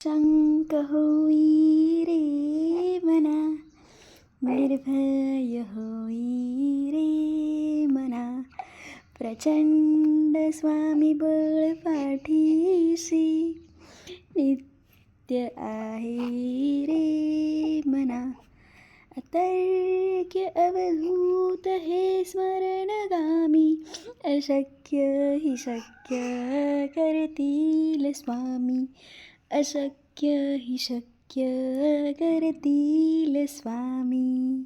शंक होई रे मना, निर्भय होई रे मना, प्रचंड स्वामी बळ पाठीशी, नित्य आहे रे मना. अतर्क्य अवधूत हे स्मरणगामी, अशक्य हि शक्य करतील स्वामी, अशक्य हि शक्य करतील स्वामी.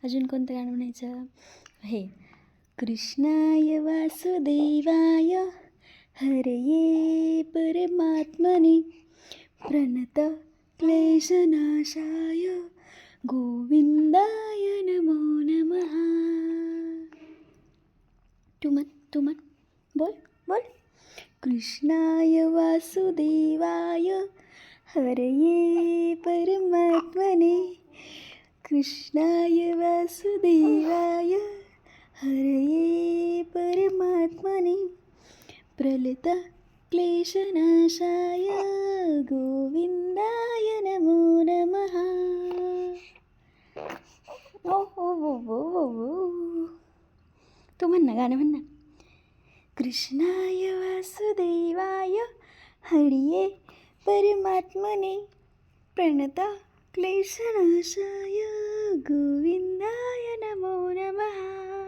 अजून कोणतं गाणं म्हणायचं हे. कृष्णाय वासुदेवाय हरये परमात्मने, प्रणत क्लेशनाशाय गोविंदाय नमो नमः. तू म्हण बोल बोल. कृष्णाय वासुदेवाय हरये परमात्मने, कृष्णाय वासुदेवाय हरये परमात्मने, प्रलत क्लेशनाशाय गोविंदाय नमो नमः. ओ हो हो हो हो. तू म्हण ना, गाणं म्हण ना. कृष्णाय वासुदेवाय हरिये परमात्मने, प्रणता क्लेशनाशाय गोविंदाय नमो नमः.